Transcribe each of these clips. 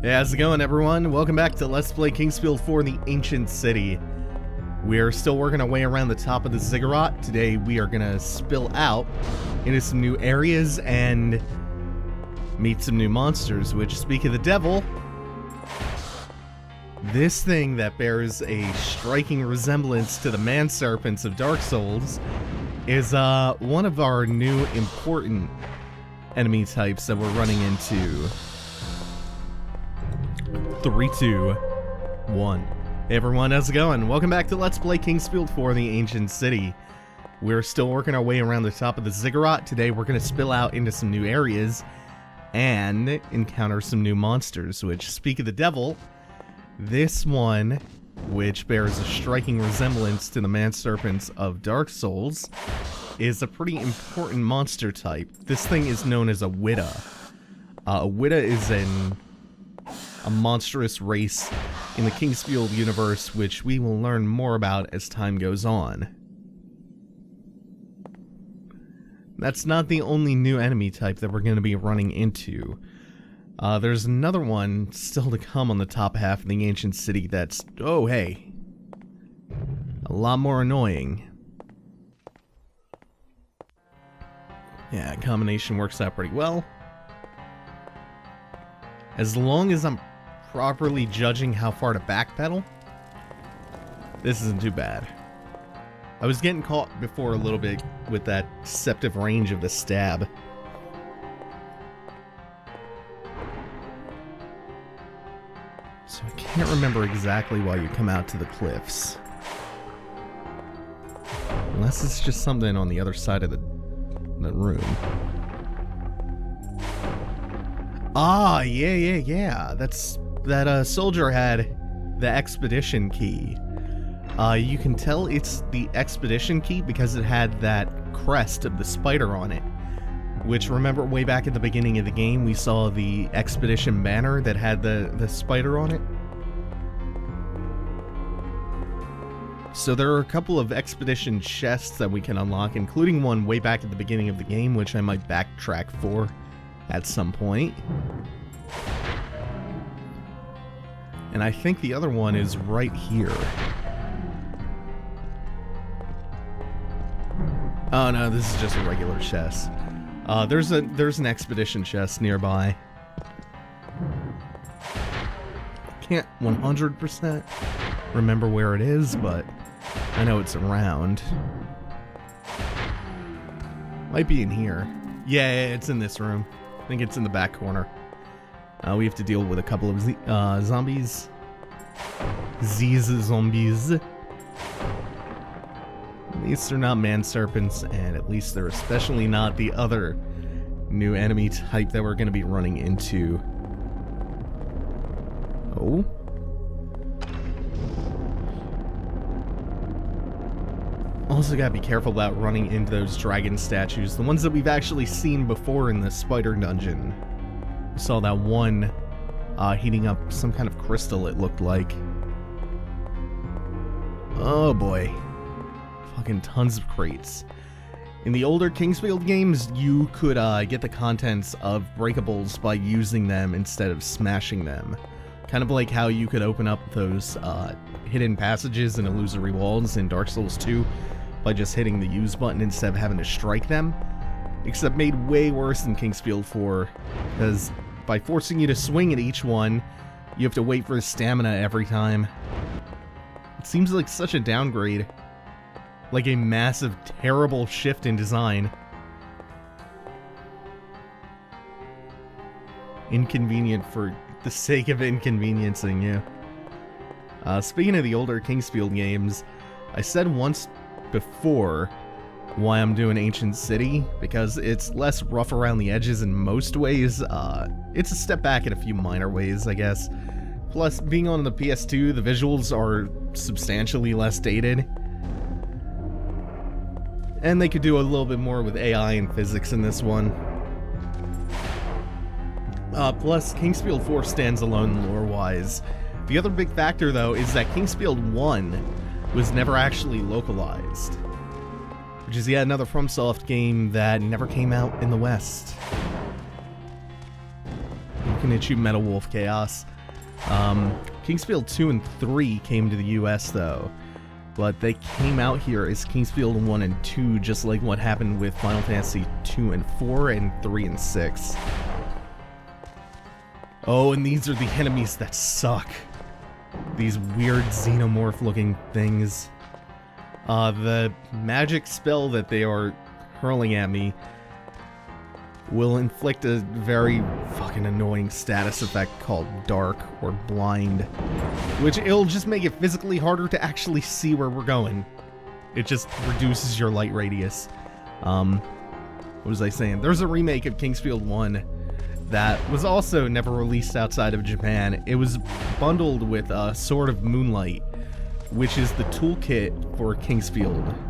Hey, how's it going, everyone? Welcome back to Let's Play Kingsfield 4 The Ancient City. We are still working our way around the top of the ziggurat. Today we are gonna spill out into some new areas and meet some new monsters, which, speak of the devil, this thing that bears a striking resemblance to the man-serpents of Dark Souls is one of our new important enemy types that we're running into. 3, 2, 1. Hey everyone, how's it going? Welcome back to Let's Play Kingsfield 4 The Ancient City. We're still working our way around the top of the ziggurat. Today we're going to spill out into some new areas and encounter some new monsters, which, speak of the devil, this one, which bears a striking resemblance to the man-serpents of Dark Souls, is a pretty important monster type. This thing is known as a Witta. A Witta is a monstrous race in the Kingsfield universe, which we will learn more about as time goes on. That's not the only new enemy type that we're going to be running into. There's another one still to come on the top half of the ancient city that's, oh hey, a lot more annoying. Yeah, combination works out pretty well. As long as I'm properly judging how far to backpedal, this isn't too bad. I was getting caught before a little bit with that deceptive range of the stab. So I can't remember exactly why you come out to the cliffs. Unless it's just something on the other side of the room. Ah, yeah. That soldier had the expedition key. You can tell it's the expedition key because it had that crest of the spider on it. Which, remember, way back at the beginning of the game, we saw the expedition banner that had the spider on it? So there are a couple of expedition chests that we can unlock, including one way back at the beginning of the game, which I might backtrack for at some point. And I think the other one is right here. Oh no, this is just a regular chest. There's an expedition chest nearby. Can't 100% remember where it is, but I know it's around. Might be in here. Yeah, it's in this room. I think it's in the back corner. We have to deal with a couple of zombies. These zombies. At least they're not man-serpents, and at least they're especially not the other new enemy type that we're going to be running into. Oh? Also gotta be careful about running into those dragon statues, the ones that we've actually seen before in the spider dungeon. We saw that one heating up some kind of crystal, it looked like. Oh boy. Fucking tons of crates. In the older Kingsfield games, you could get the contents of breakables by using them instead of smashing them. Kind of like how you could open up those hidden passages and illusory walls in Dark Souls 2 by just hitting the use button instead of having to strike them. Except made way worse in Kingsfield 4, because by forcing you to swing at each one, you have to wait for the stamina every time. It seems like such a downgrade. Like a massive, terrible shift in design. Inconvenient for the sake of inconveniencing you. Speaking of the older Kingsfield games, I said once before why I'm doing Ancient City, because it's less rough around the edges in most ways. It's a step back in a few minor ways, I guess. Plus, being on the PS2, the visuals are substantially less dated. And they could do a little bit more with AI and physics in this one. Plus, Kingsfield 4 stands alone lore-wise. The other big factor, though, is that Kingsfield 1 was never actually localized. Which is yet another FromSoft game that never came out in the West. looking at you, Metal Wolf Chaos. Kingsfield 2 and 3 came to the US though, but they came out here as Kingsfield 1 and 2, just like what happened with Final Fantasy 2 and 4 and 3 and 6. Oh, and these are the enemies that suck. These weird xenomorph looking things. The magic spell that they are hurling at me will inflict a very fucking annoying status effect called Dark or Blind, which it'll just make it physically harder to actually see where we're going. It just reduces your light radius. What was I saying? There's a remake of Kingsfield 1 that was also never released outside of Japan. It was bundled with Sword of Moonlight, which is the toolkit for Kingsfield.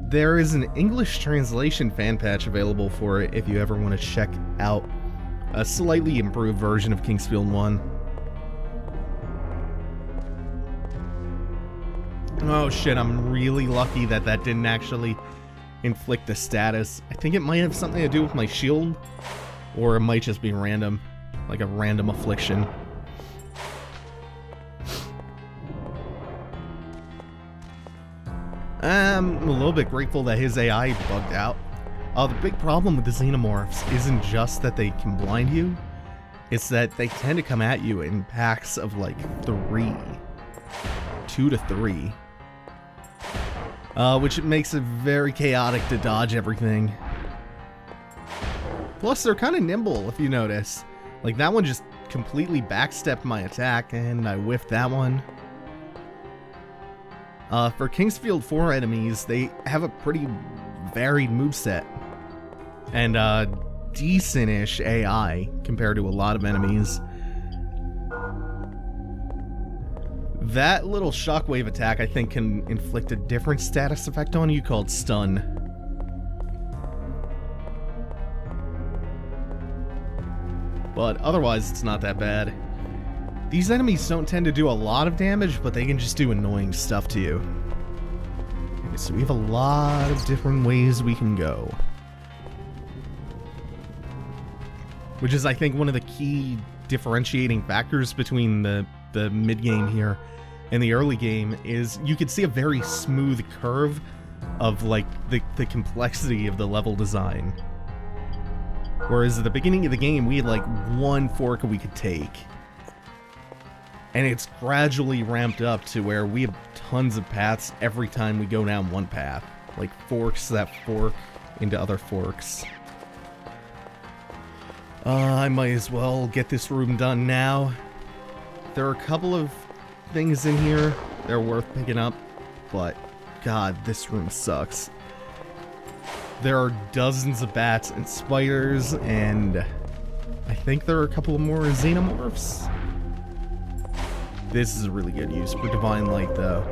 There is an English translation fan patch available for it if you ever want to check out a slightly improved version of Kingsfield 1. Oh shit, I'm really lucky that that didn't actually inflict a status. I think it might have something to do with my shield, or it might just be random, like a random affliction. I'm a little bit grateful that his AI bugged out. The big problem with the xenomorphs isn't just that they can blind you, it's that they tend to come at you in packs of like 2 to 3. Which makes it very chaotic to dodge everything. Plus, they're kind of nimble, if you notice. Like, that one just completely backstepped my attack, and I whiffed that one. For Kingsfield 4 enemies, they have a pretty varied moveset. And, decent-ish AI compared to a lot of enemies. That little shockwave attack, I think, can inflict a different status effect on you called Stun. But otherwise, it's not that bad. These enemies don't tend to do a lot of damage, but they can just do annoying stuff to you. Okay, so we have a lot of different ways we can go. Which is, I think, one of the key differentiating factors between the mid-game here and the early game is you could see a very smooth curve of, like, the complexity of the level design. Whereas at the beginning of the game, we had, like, one fork we could take. And it's gradually ramped up to where we have tons of paths every time we go down one path. Like, forks that fork into other forks. I might as well get this room done now. There are a couple of things in here that are worth picking up, but god, this room sucks. There are dozens of bats and spiders, and I think there are a couple of more xenomorphs. This is a really good use for Divine Light, though,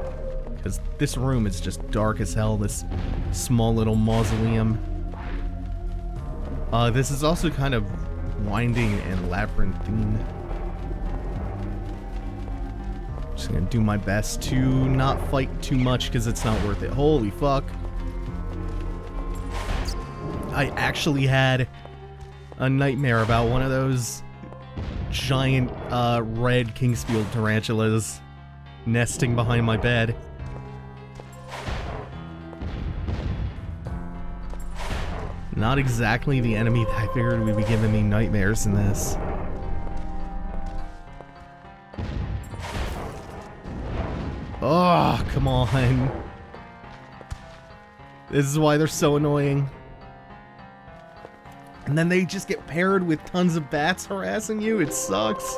because this room is just dark as hell, this small little mausoleum. This is also kind of winding and labyrinthine. Just gonna do my best to not fight too much because it's not worth it. Holy fuck. I actually had a nightmare about one of those giant red Kingsfield tarantulas nesting behind my bed. Not exactly the enemy that I figured would be giving me nightmares in this. Oh, come on. This is why they're so annoying. And then they just get paired with tons of bats harassing you. It sucks.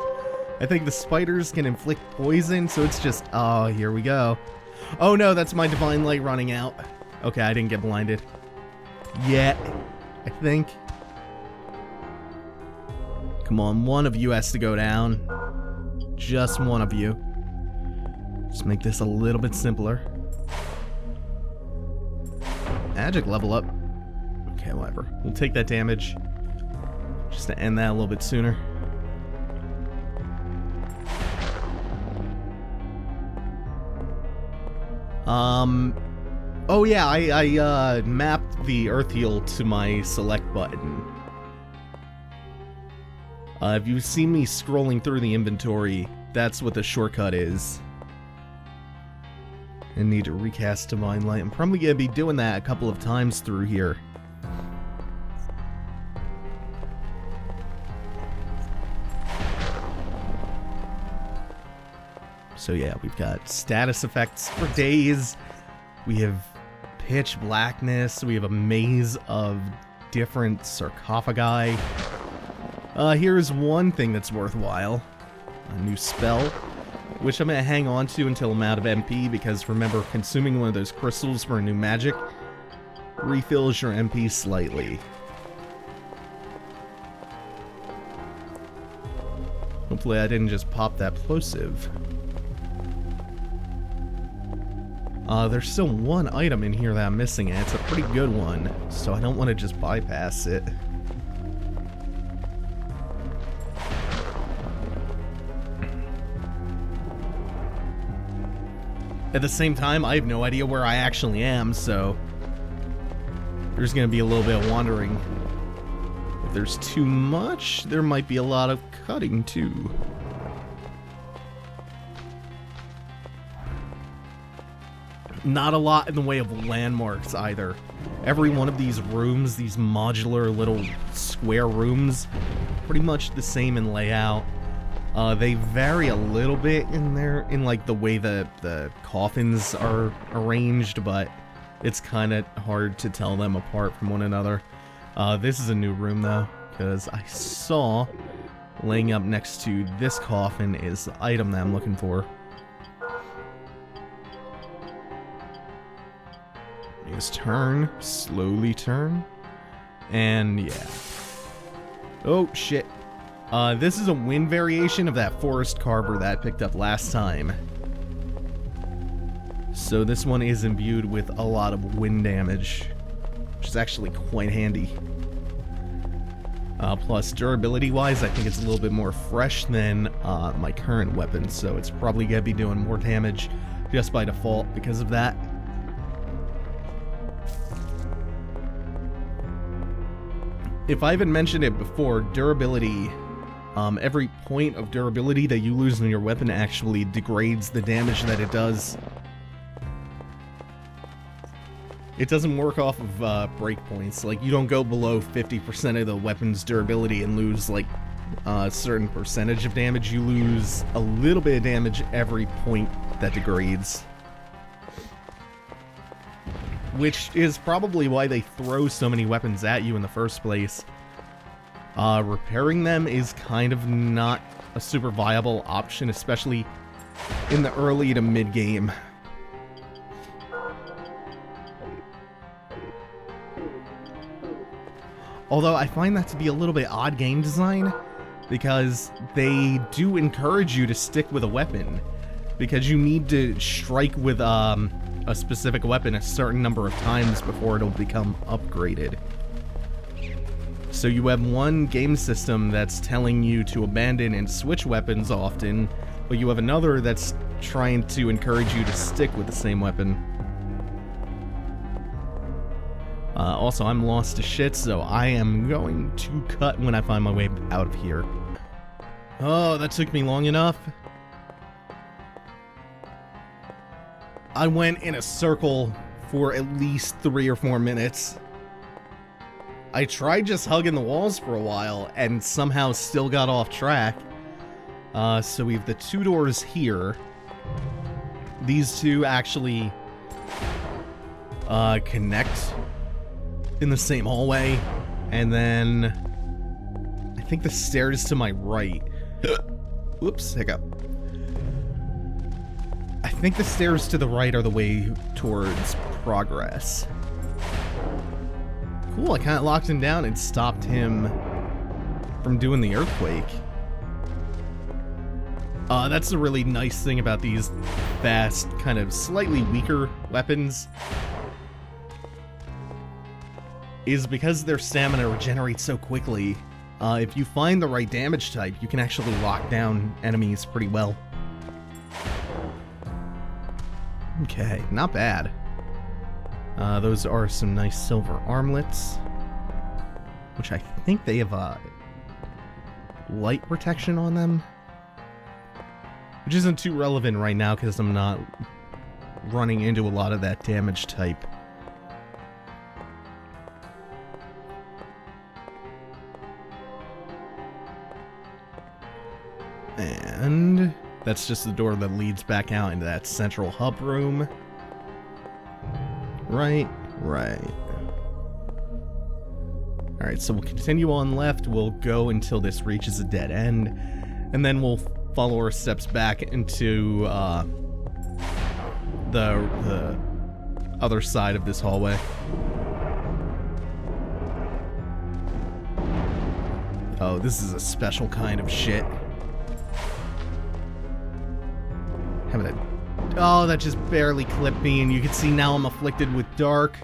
I think the spiders can inflict poison, so it's just... Oh, here we go. Oh no, that's my Divine Light running out. Okay, I didn't get blinded. Yet, I think. Come on, one of you has to go down. Just one of you. Just make this a little bit simpler. Magic level up. Okay, whatever. We'll take that damage. Just to end that a little bit sooner. Oh yeah, I mapped the Earth Heal to my select button. If you see me scrolling through the inventory, that's what the shortcut is. I need to recast Divine Light. I'm probably going to be doing that a couple of times through here. So yeah, we've got status effects for days. We have pitch blackness. We have a maze of different sarcophagi. Here's one thing that's worthwhile. A new spell, which I'm going to hang on to until I'm out of MP, because remember, consuming one of those crystals for a new magic refills your MP slightly. Hopefully I didn't just pop that plosive. There's still one item in here that I'm missing, and it's a pretty good one, so I don't want to just bypass it. At the same time, I have no idea where I actually am, so there's going to be a little bit of wandering. If there's too much, there might be a lot of cutting, too. Not a lot in the way of landmarks, either. Every one of these rooms, these modular little square rooms, pretty much the same in layout. They vary a little bit in like the way the coffins are arranged, but it's kind of hard to tell them apart from one another. This is a new room though, because I saw laying up next to this coffin is the item that I'm looking for. Just turn, slowly turn, and yeah. Oh shit. This is a wind variation of that forest carver that I picked up last time. So this one is imbued with a lot of wind damage, which is actually quite handy. Plus, durability-wise, I think it's a little bit more fresh than my current weapon, so it's probably going to be doing more damage just by default because of that. If I haven't mentioned it before, durability, every point of durability that you lose in your weapon actually degrades the damage that it does. It doesn't work off of breakpoints. Like, you don't go below 50% of the weapon's durability and lose, like, a certain percentage of damage. You lose a little bit of damage every point that degrades. Which is probably why they throw so many weapons at you in the first place. Repairing them is kind of not a super viable option, especially in the early to mid-game. Although I find that to be a little bit odd game design, because they do encourage you to stick with a weapon, because you need to strike with a specific weapon a certain number of times before it'll become upgraded. So you have one game system that's telling you to abandon and switch weapons often, but you have another that's trying to encourage you to stick with the same weapon. Also, I'm lost to shit, so I am going to cut when I find my way out of here. Oh, that took me long enough. I went in a circle for at least 3 or 4 minutes. I tried just hugging the walls for a while and somehow still got off track. So we have the 2 doors here. These 2 actually connect in the same hallway, and then I think the stairs to my right. Whoops, hiccup. I think the stairs to the right are the way towards progress. Cool, I kind of locked him down and stopped him from doing the earthquake. That's the really nice thing about these fast, kind of slightly weaker weapons, is because their stamina regenerates so quickly. If you find the right damage type, you can actually lock down enemies pretty well. Okay, not bad. Those are some nice silver armlets, which I think they have light protection on them. Which isn't too relevant right now because I'm not running into a lot of that damage type. And that's just the door that leads back out into that central hub room. Right. Alright, so we'll continue on left. We'll go until this reaches a dead end. And then we'll follow our steps back into the other side of this hallway. Oh, this is a special kind of shit. Oh, that just barely clipped me, and you can see now I'm afflicted with dark.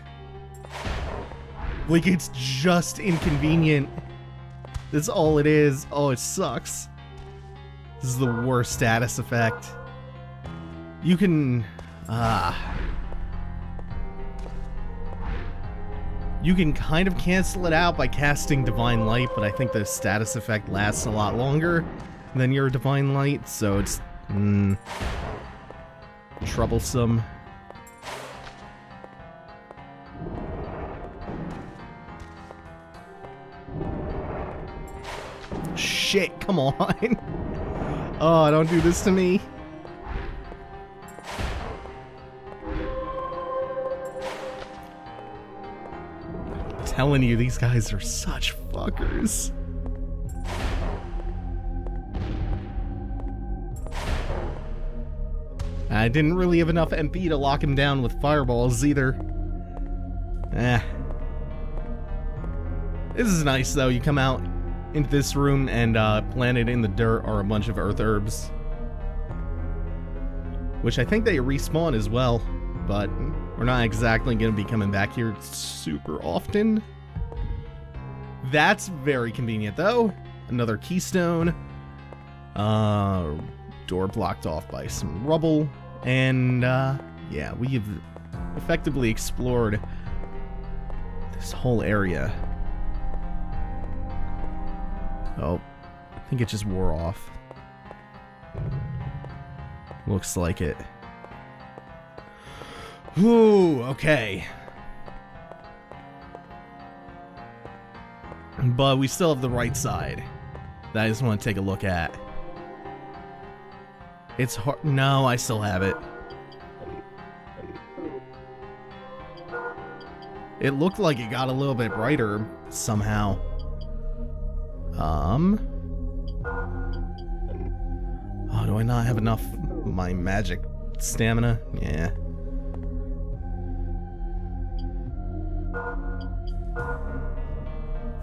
Like, it's just inconvenient. That's all it is. Oh, it sucks. This is the worst status effect. You can... you can kind of cancel it out by casting Divine Light, but I think the status effect lasts a lot longer than your Divine Light, so it's... troublesome. Shit, come on. Oh, don't do this to me. I'm telling you, these guys are such fuckers. I didn't really have enough MP to lock him down with fireballs either. This is nice though. You come out into this room and planted in the dirt are a bunch of earth herbs. Which I think they respawn as well, but we're not exactly going to be coming back here super often. That's very convenient though. Another keystone. Door blocked off by some rubble. And, yeah, we have effectively explored this whole area. Oh, I think it just wore off. Looks like it. Ooh, okay. But we still have the right side that I just want to take a look at. It's hard. No, I still have it. It looked like it got a little bit brighter somehow. Oh, do I not have enough of my magic stamina? Yeah.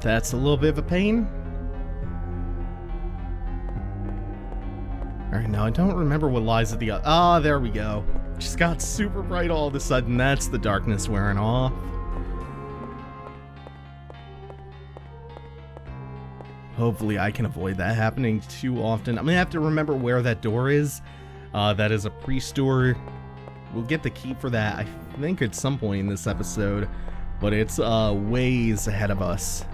That's a little bit of a pain. Alright, now I don't remember what lies at the... Ah, there we go. Just got super bright all of a sudden. That's the darkness wearing off. Hopefully I can avoid that happening too often. I'm gonna have to remember where that door is. That is a priest door. We'll get the key for that, I think, at some point in this episode. But it's ways ahead of us.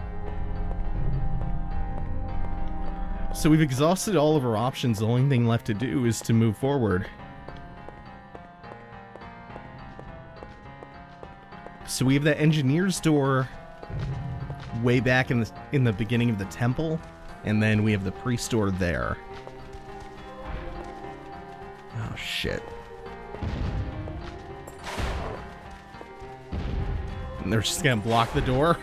So we've exhausted all of our options. The only thing left to do is to move forward. So we have the engineer's door way back in the beginning of the temple, and then we have the priest door there. Oh shit. And they're just gonna block the door.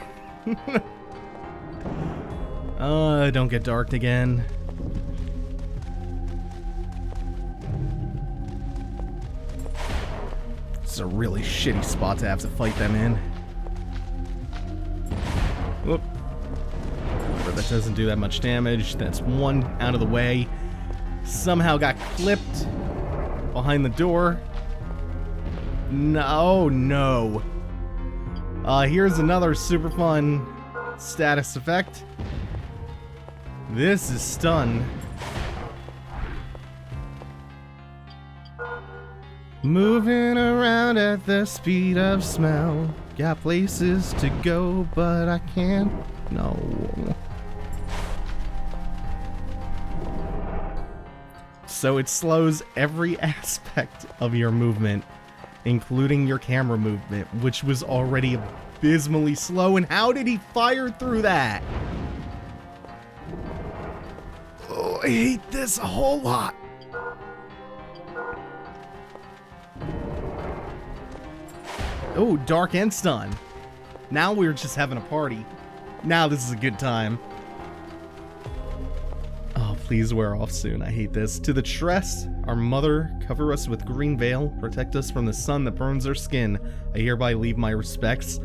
Don't get darked again. This is a really shitty spot to have to fight them in. Whoop. But that doesn't do that much damage. That's one out of the way. Somehow got clipped behind the door. No, no. Here's another super fun status effect. This is stun. Moving around at the speed of smell. Got places to go, but I can't. No. So it slows every aspect of your movement, including your camera movement, which was already abysmally slow. And how did he fire through that? Oh, I hate this a whole lot. Oh, dark and stun. Now we're just having a party. Now this is a good time. Oh, please wear off soon. I hate this. To the tress, our mother, cover us with green veil, protect us from the sun that burns our skin. I hereby leave my respects.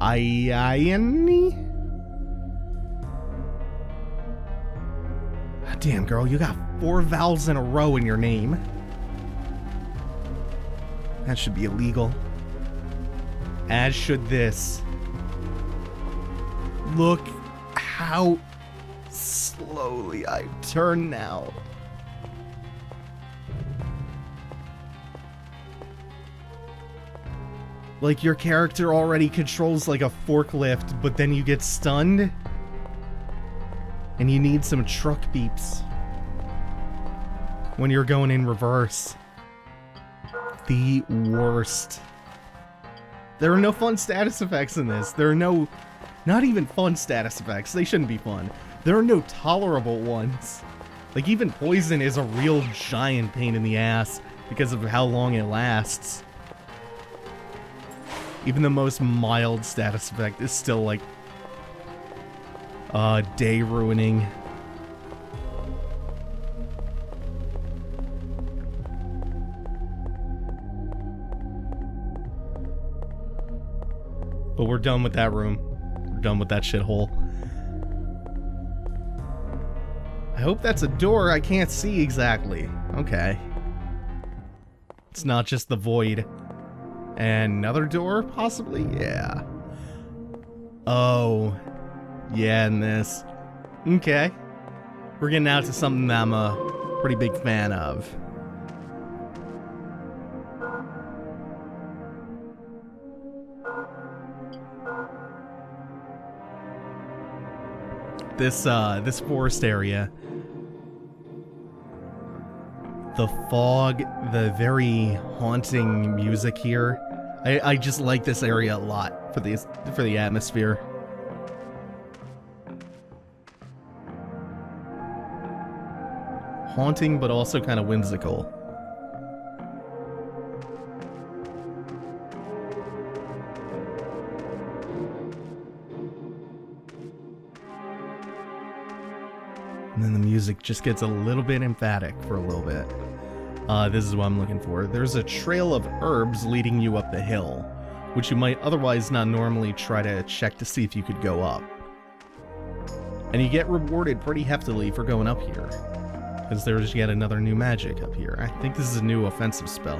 Ayani? Damn, girl, you got 4 vowels in a row in your name. That should be illegal. As should this. Look how slowly I turn now. Like, your character already controls like a forklift, but then you get stunned and you need some truck beeps when you're going in reverse. The worst. There are no fun status effects in this. There are no, not even fun status effects. They shouldn't be fun. There are no tolerable ones. Like, even poison is a real giant pain in the ass because of how long it lasts. Even the most mild status effect is still like day ruining. But we're done with that room. We're done with that shithole. I hope that's a door I can't see exactly. Okay. It's not just the void. And another door, possibly? Yeah. Oh. Yeah, and this. Okay. We're getting out to something that I'm a pretty big fan of. This forest area. The fog, the very haunting music here. I just like this area a lot for the atmosphere. Haunting, but also kind of whimsical. And then the music just gets a little bit emphatic for a little bit. This is what I'm looking for. There's a trail of herbs leading you up the hill, which you might otherwise not normally try to check to see if you could go up. And you get rewarded pretty heftily for going up here, because there's yet another new magic up here. I think this is a new offensive spell,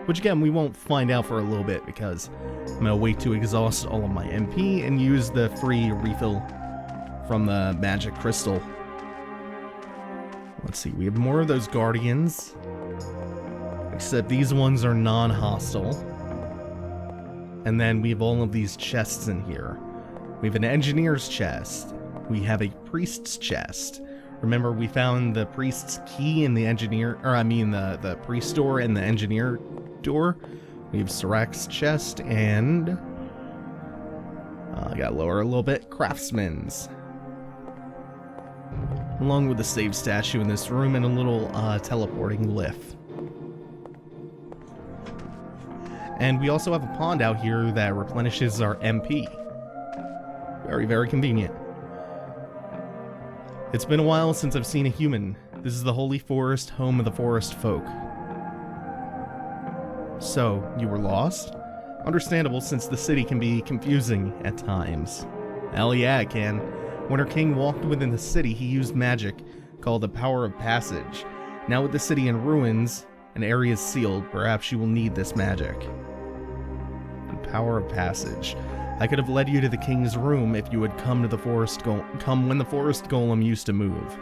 which again, we won't find out for a little bit, because I'm going to wait to exhaust all of my MP and use the free refill from the magic crystal. Let's see, we have more of those guardians, except these ones are non-hostile. And then we have all of these chests in here. We have an engineer's chest. We have a priest's chest. Remember, we found the priest's key in the engineer, or I mean the priest door and the engineer door. We have Sirak's chest, and I gotta lower a little bit, craftsman's. Along with the save statue in this room and a little teleporting lift. And we also have a pond out here that replenishes our MP. Very, very convenient. It's been a while since I've seen a human. This is the holy forest, home of the forest folk. So, you were lost? Understandable, since the city can be confusing at times. Hell yeah, it can. When our king walked within the city, he used magic called the Power of Passage. Now with the city in ruins and areas sealed, perhaps you will need this magic. The Power of Passage. I could have led you to the king's room if you had come to the forest come when the forest golem used to move.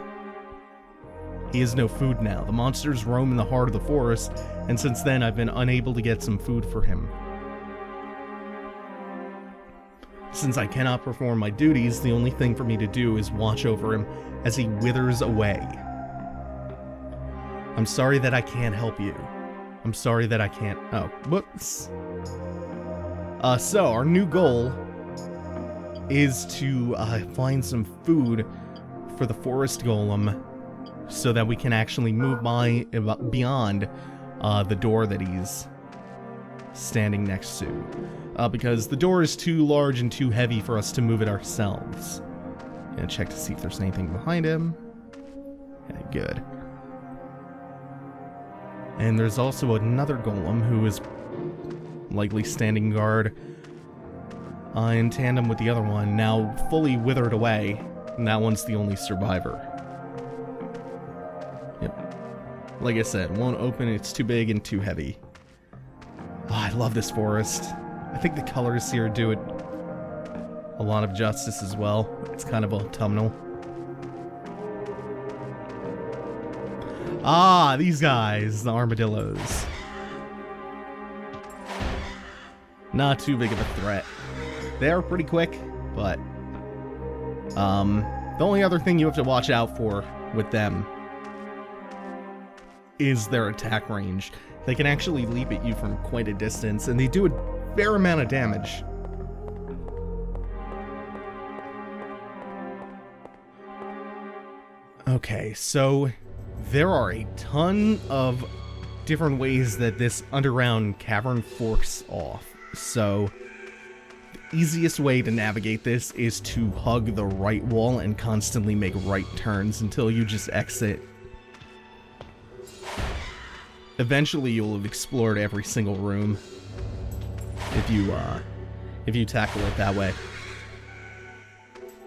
He has no food now. The monsters roam in the heart of the forest, and since then I've been unable to get some food for him. Since I cannot perform my duties, the only thing for me to do is watch over him as he withers away. I'm sorry that I can't help you. I'm sorry that I can't... Oh, whoops. So, our new goal is to find some food for the forest golem so that we can actually move beyond the door that he's standing next to. Because the door is too large and too heavy for us to move it ourselves. Gonna check to see if there's anything behind him. Okay, good. And there's also another golem who is likely standing guard in tandem with the other one, now fully withered away, and that one's the only survivor. Yep. Like I said, won't open, it's too big and too heavy. Oh, I love this forest. I think the colors here do it a lot of justice as well. It's kind of autumnal. Ah, these guys, the armadillos. Not too big of a threat. They are pretty quick, but the only other thing you have to watch out for with them is their attack range. They can actually leap at you from quite a distance, and they do a fair amount of damage. Okay, so there are a ton of different ways that this underground cavern forks off. So the easiest way to navigate this is to hug the right wall and constantly make right turns until you just exit. Eventually you'll have explored every single room if you tackle it that way.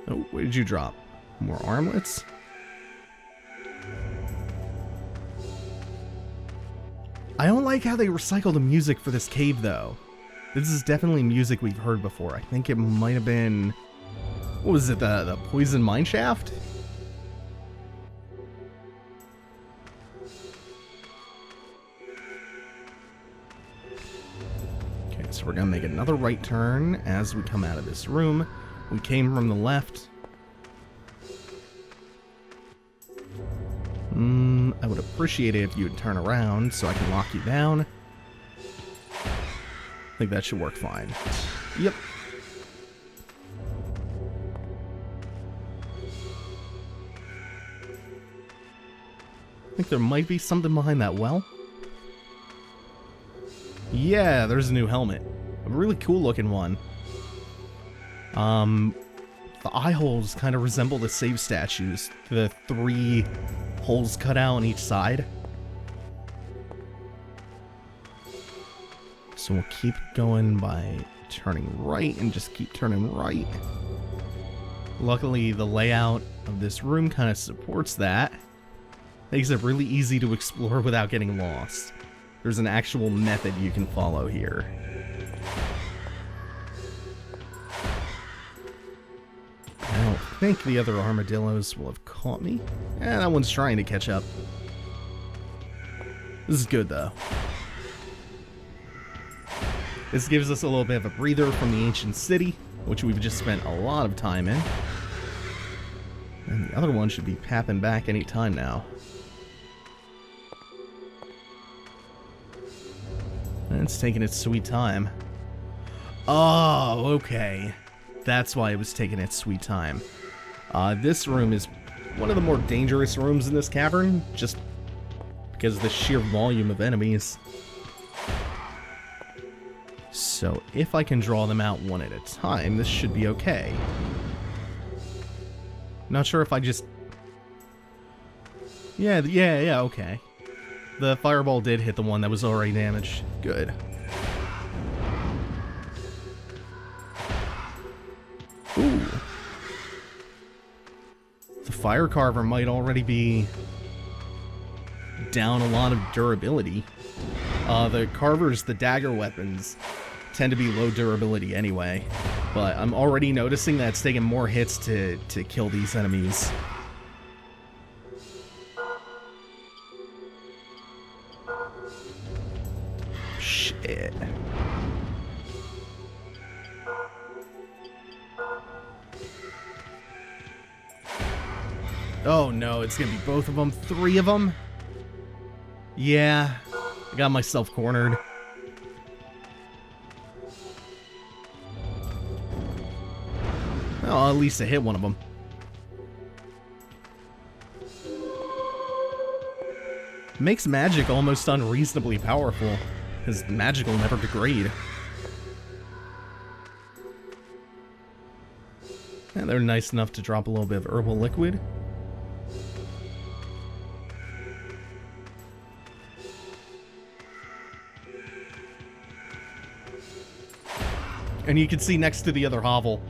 Oh, what did you drop? More armlets? I don't like how they recycle the music for this cave, though. This is definitely music we've heard before. I think it might have been... What was it, the Poison Mineshaft? Okay, so we're gonna make another right turn as we come out of this room. We came from the left. I would appreciate it if you would turn around so I can lock you down. I think that should work fine. Yep. I think there might be something behind that well. Yeah, there's a new helmet. A really cool looking one. The eye holes kind of resemble the save statues. The 3 holes cut out on each side. So we'll keep going by turning right and just keep turning right. Luckily, the layout of this room kind of supports that. Makes it really easy to explore without getting lost. There's an actual method you can follow here. I don't think the other armadillos will have caught me. That one's trying to catch up. This is good, though. This gives us a little bit of a breather from the ancient city, which we've just spent a lot of time in. And the other one should be papping back any time now. And it's taking its sweet time. Oh, okay. That's why it was taking its sweet time. This room is one of the more dangerous rooms in this cavern, just because of the sheer volume of enemies. So if I can draw them out one at a time, this should be okay. Not sure if I just... Yeah, okay. The fireball did hit the one that was already damaged. Good. Ooh. The fire carver might already be down a lot of durability. The carvers, the dagger weapons, tend to be low durability anyway. But I'm already noticing that it's taking more hits to kill these enemies. Shit. Oh no, it's gonna be both of them. 3 of them? Yeah, I got myself cornered. Oh, at least I hit one of them. Makes magic almost unreasonably powerful, because magic will never degrade. And they're nice enough to drop a little bit of herbal liquid. And you can see next to the other hovel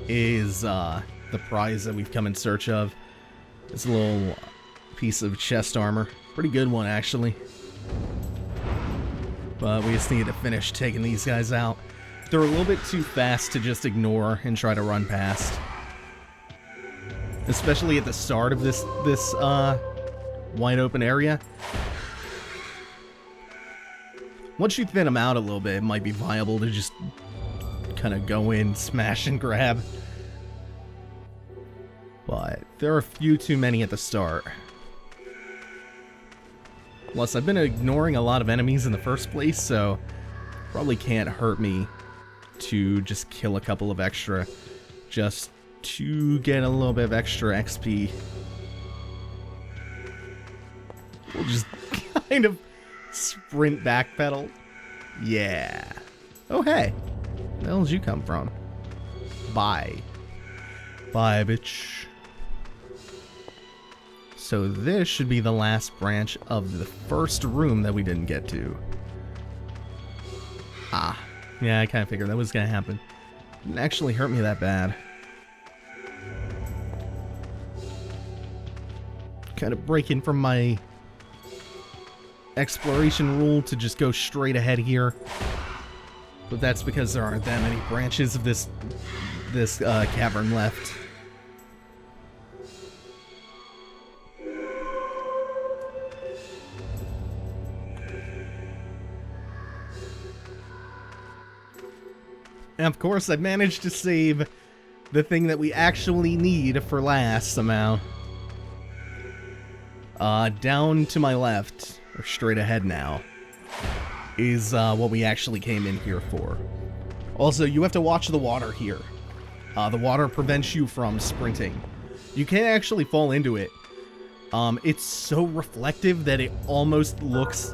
is the prize that we've come in search of. It's a little piece of chest armor. Pretty good one, actually. But we just need to finish taking these guys out. They're a little bit too fast to just ignore and try to run past. Especially at the start of this wide open area. Once you thin them out a little bit, it might be viable to just kind of go in, smash and grab. But there are a few too many at the start. Plus, I've been ignoring a lot of enemies in the first place, so probably can't hurt me to just kill a couple of extra just to get a little bit of extra XP. We'll just kind of sprint backpedal. Yeah. Oh, hey. Where the hell did you come from? Bye. Bye, bitch. So this should be the last branch of the first room that we didn't get to. Ah. Yeah, I kind of figured that was going to happen. Didn't actually hurt me that bad. Kind of breaking from my exploration rule to just go straight ahead here. But that's because there aren't that many branches of this cavern left. And of course, I managed to save the thing that we actually need for last somehow. Down to my left, or straight ahead now, is what we actually came in here for. Also, you have to watch the water here. The water prevents you from sprinting. You can't actually fall into it. It's so reflective that it almost looks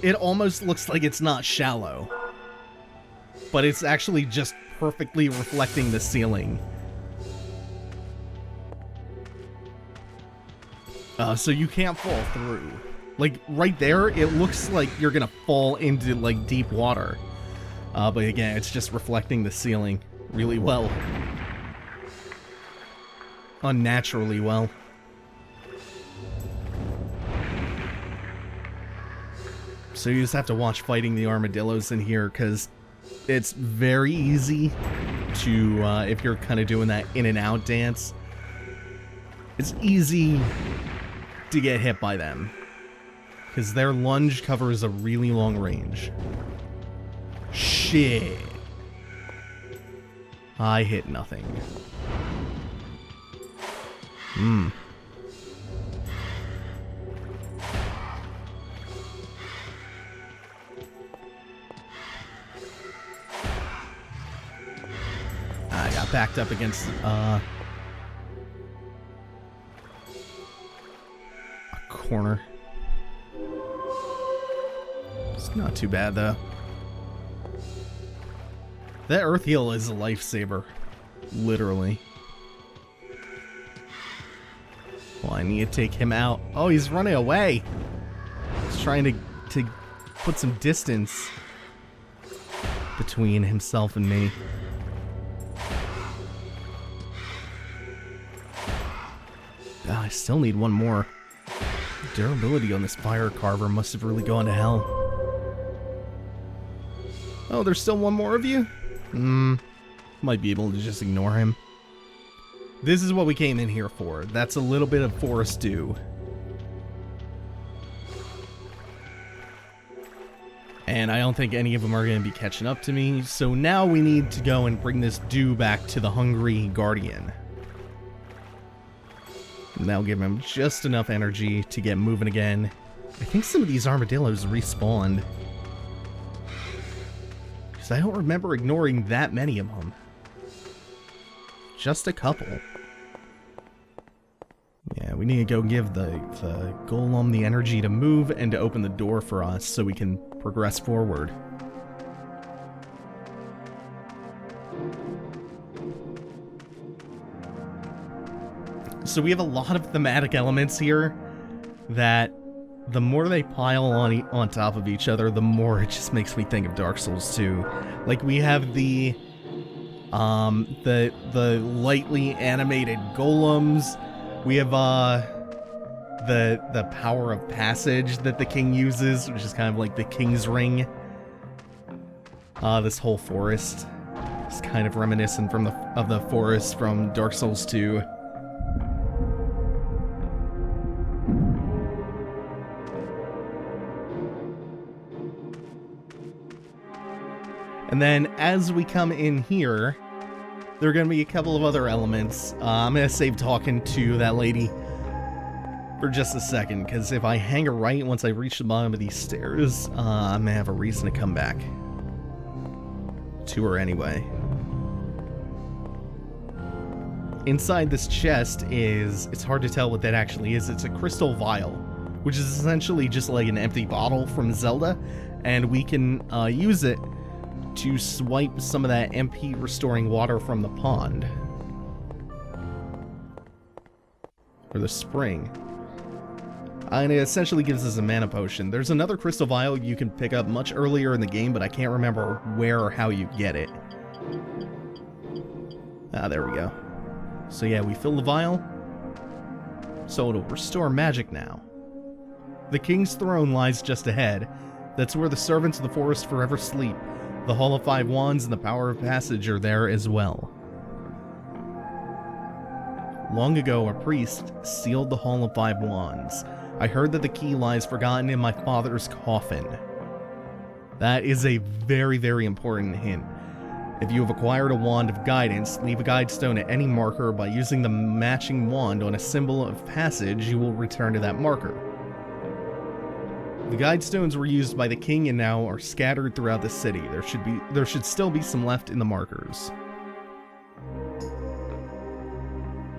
like it's not shallow. But it's actually just perfectly reflecting the ceiling. So you can't fall through. Like, right there, it looks like you're gonna fall into, like, deep water. But again, it's just reflecting the ceiling really well. Unnaturally well. So you just have to watch fighting the armadillos in here, because it's very easy to, if you're kind of doing that in and out dance, it's easy to get hit by them, because their lunge covers a really long range. Shit. I hit nothing. I got backed up against a corner. It's not too bad though. That earth heal is a lifesaver, literally. Well, I need to take him out. Oh, he's running away. He's trying to put some distance between himself and me. I still need one more. Durability on this fire carver must have really gone to hell. Oh, there's still one more of you? Might be able to just ignore him. This is what we came in here for. That's a little bit of forest dew. And I don't think any of them are going to be catching up to me. So now we need to go and bring this dew back to the hungry guardian. And that'll give him just enough energy to get moving again. I think some of these armadillos respawned, because I don't remember ignoring that many of them. Just a couple. Yeah, we need to go give the golem the energy to move and to open the door for us so we can progress forward. So we have a lot of thematic elements here that the more they pile on top of each other, the more it just makes me think of Dark Souls 2. Like, we have the lightly animated golems. We have the power of passage that the king uses, which is kind of like the king's ring. This whole forest is kind of reminiscent of the forest from Dark Souls 2. And then as we come in here, there are going to be a couple of other elements. I'm going to save talking to that lady for just a second, because if I hang a right once I reach the bottom of these stairs, I'm going to have a reason to come back to her anyway. Inside this chest it's hard to tell what that actually is. It's a crystal vial, which is essentially just like an empty bottle from Zelda, and we can use it to swipe some of that MP restoring water from the pond. Or the spring. And it essentially gives us a mana potion. There's another crystal vial you can pick up much earlier in the game, but I can't remember where or how you get it. Ah, there we go. So yeah, we fill the vial. So it'll restore magic now. The king's throne lies just ahead. That's where the servants of the forest forever sleep. The Hall of Five Wands and the Power of Passage are there as well. Long ago, a priest sealed the Hall of Five Wands. I heard that the key lies forgotten in my father's coffin. That is a very, very important hint. If you have acquired a Wand of Guidance, leave a guide stone at any marker. By using the matching wand on a symbol of passage, you will return to that marker. The guide stones were used by the king and now are scattered throughout the city. There should still be some left in the markers.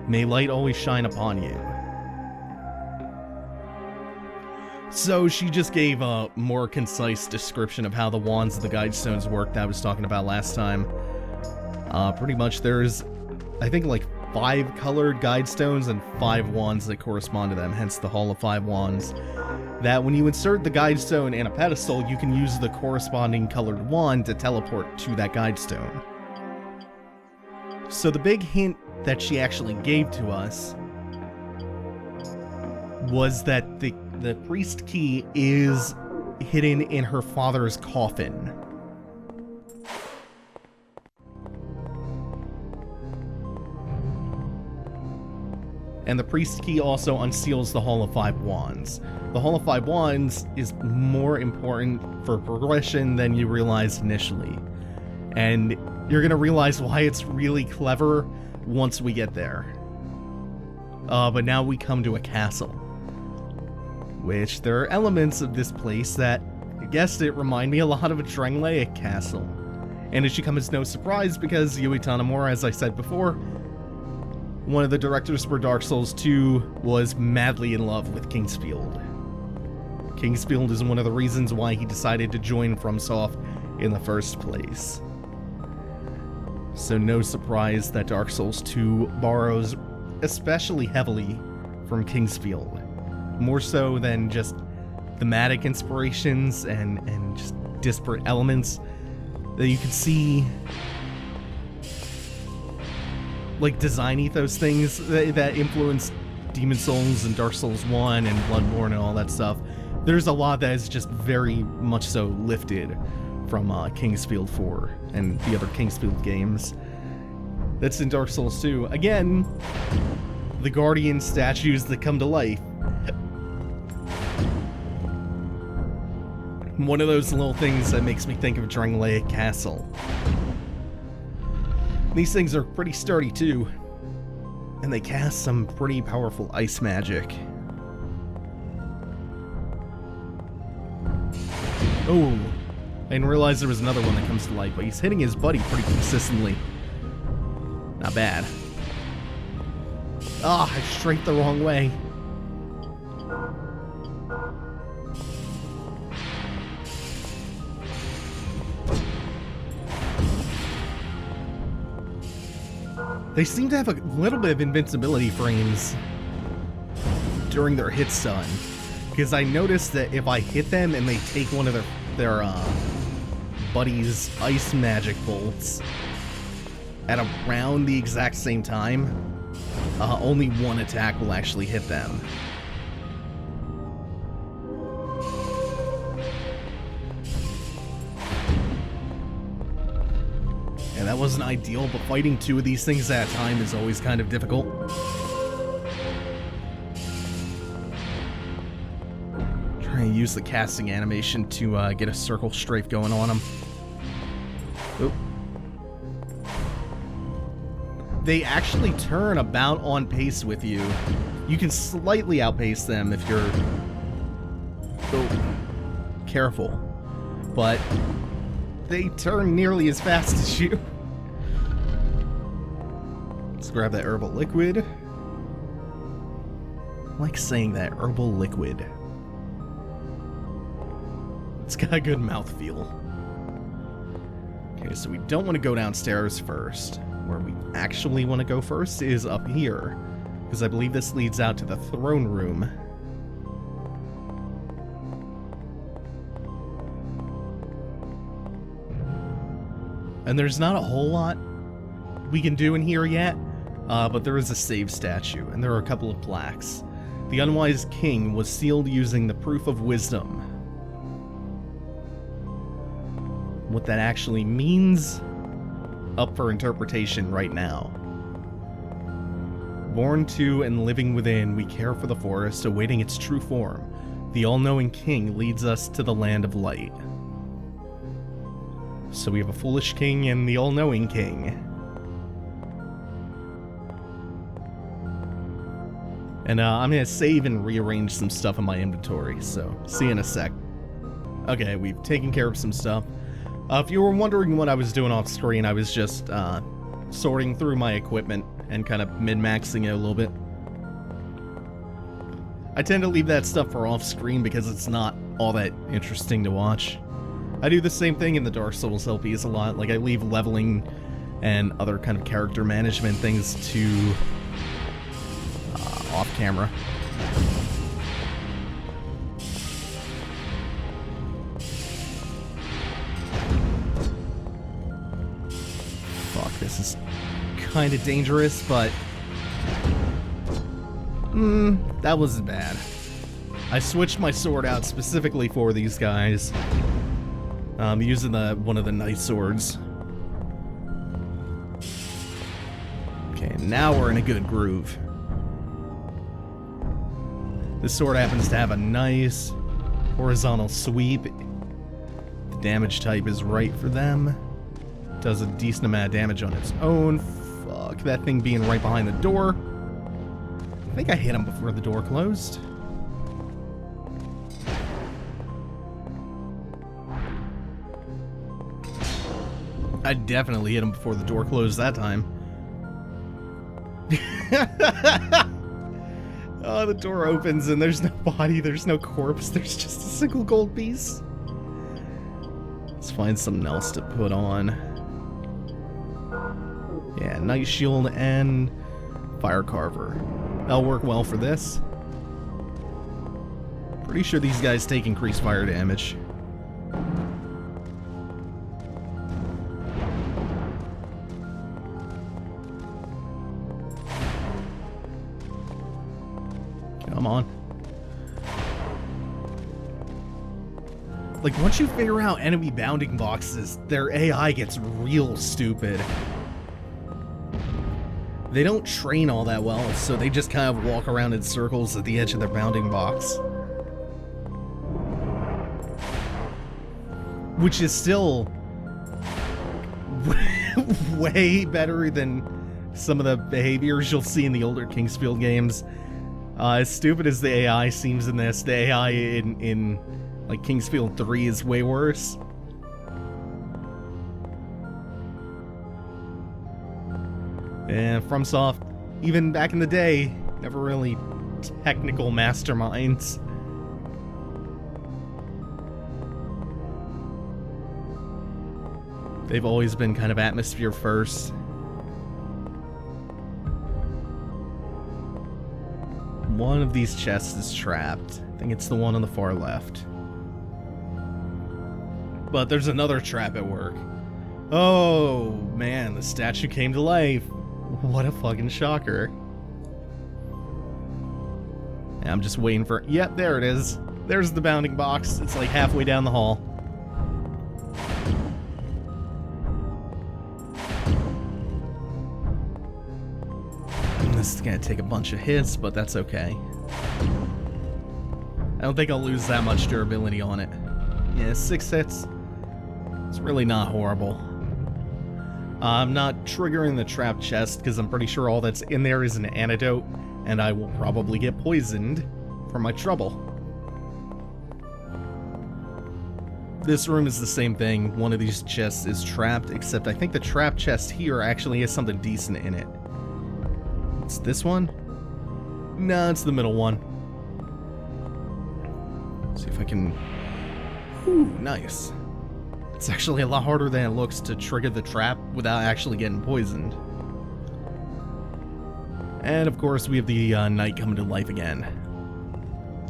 May light always shine upon you. So she just gave a more concise description of how the wands of the guide stones work that I was talking about last time. Pretty much there's, I think, like 5 colored guide stones and 5 wands that correspond to them, hence the Hall of Five Wands. That when you insert the guide stone in a pedestal, you can use the corresponding colored wand to teleport to that guide stone. So the big hint that she actually gave to us was that the priest key is hidden in her father's coffin. And the priest key also unseals the Hall of Five Wands. The Hall of Five Wands is more important for progression than you realized initially. And you're going to realize why it's really clever once we get there. But now we come to a castle. Which there are elements of this place that, you guessed it, remind me a lot of a Drangleic castle. And it should come as no surprise because Yui Tanamura, as I said before, one of the directors for Dark Souls 2, was madly in love with Kingsfield. Kingsfield is one of the reasons why he decided to join FromSoft in the first place. So no surprise that Dark Souls 2 borrows especially heavily from Kingsfield. More so than just thematic inspirations and just disparate elements that you can see, like design ethos things that influence Demon Souls and Dark Souls 1 and Bloodborne and all that stuff. There's a lot that is just very much so lifted from Kingsfield 4 and the other Kingsfield games. That's in Dark Souls 2. Again, the Guardian statues that come to life. One of those little things that makes me think of Drangleic Castle. These things are pretty sturdy too. And they cast some pretty powerful ice magic. Oh, I didn't realize there was another one that comes to light, but he's hitting his buddy pretty consistently. Not bad. Ah, I straight the wrong way. They seem to have a little bit of invincibility frames during their hit stun, because I noticed that if I hit them and they take one of their buddy's ice magic bolts at around the exact same time, only one attack will actually hit them. And that wasn't ideal, but fighting two of these things at a time is always kind of difficult. Trying to use the casting animation to get a circle strafe going on them. Oop. They actually turn about on pace with you. You can slightly outpace them if you're careful, but they turn nearly as fast as you. Let's grab that herbal liquid. I like saying that, herbal liquid. It's got a good mouthfeel. Okay, so we don't want to go downstairs first. Where we actually want to go first is up here, because I believe this leads out to the throne room. And there's not a whole lot we can do in here yet, but there is a save statue, and there are a couple of plaques. The unwise king was sealed using the proof of wisdom. What that actually means, up for interpretation right now. Born to and living within, we care for the forest, awaiting its true form. The all-knowing king leads us to the land of light. So we have a foolish king and the all-knowing king. And I'm gonna save and rearrange some stuff in my inventory, so see you in a sec. Okay, we've taken care of some stuff. If you were wondering what I was doing off screen, I was just sorting through my equipment and kind of min-maxing it a little bit. I tend to leave that stuff for off screen because it's not all that interesting to watch. I do the same thing in the Dark Souls LPs a lot. Like, I leave leveling and other kind of character management things to off camera. Fuck, this is kind of dangerous, but that wasn't bad. I switched my sword out specifically for these guys. Using one of the night swords. Okay, now we're in a good groove. This sword happens to have a nice horizontal sweep. The damage type is right for them. Does a decent amount of damage on its own. Fuck, that thing being right behind the door. I think I hit him before the door closed. I definitely hit him before the door closed that time. Oh, the door opens and there's no body, there's no corpse, there's just a single gold piece. Let's find something else to put on. Yeah, Night Shield and Fire Carver. That'll work well for this. Pretty sure these guys take increased fire damage. Come on. Like, once you figure out enemy bounding boxes, their AI gets real stupid. They don't train all that well, so they just kind of walk around in circles at the edge of their bounding box. Which is still way better than some of the behaviors you'll see in the older Kingsfield games. As stupid as the AI seems in this, the AI in like Kingsfield 3 is way worse. And FromSoft, even back in the day, never really technical masterminds. They've always been kind of atmosphere first. One of these chests is trapped. I think it's the one on the far left. But there's another trap at work. Oh man, the statue came to life. What a fucking shocker. And I'm just waiting for... Yep, there it is. There's the bounding box. It's like halfway down the hall. This is gonna take a bunch of hits, but that's okay. I don't think I'll lose that much durability on it. Yeah, 6 hits. It's really not horrible. I'm not triggering the trap chest because I'm pretty sure all that's in there is an antidote, and I will probably get poisoned for my trouble. This room is the same thing. One of these chests is trapped, except I think the trap chest here actually has something decent in it. It's this one? No, it's the middle one. See if I can... Ooh, nice. It's actually a lot harder than it looks to trigger the trap without actually getting poisoned. And of course we have the knight coming to life again.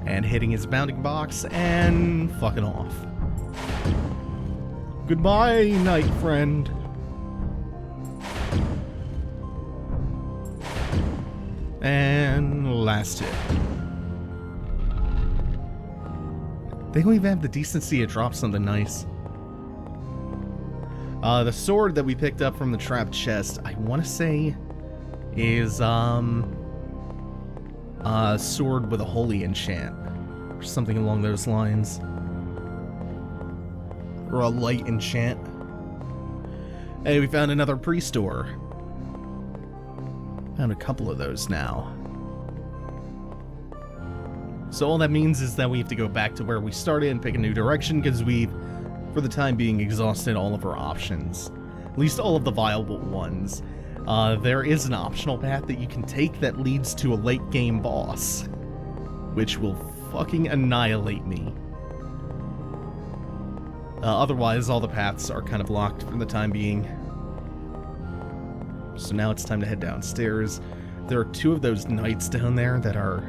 And hitting his bounding box and fucking off. Goodbye, knight friend. And last hit. They don't even have the decency to drop something nice. The sword that we picked up from the trap chest, I want to say, is a sword with a holy enchant, or something along those lines, or a light enchant. Hey, we found another pre-store. Found a couple of those now. So all that means is that we have to go back to where we started and pick a new direction, because we've, for the time being, exhausted all of our options. At least all of the viable ones. There is an optional path that you can take that leads to a late game boss, which will fucking annihilate me. Otherwise, all the paths are kind of locked for the time being. So now it's time to head downstairs. There are 2 of those knights down there that are...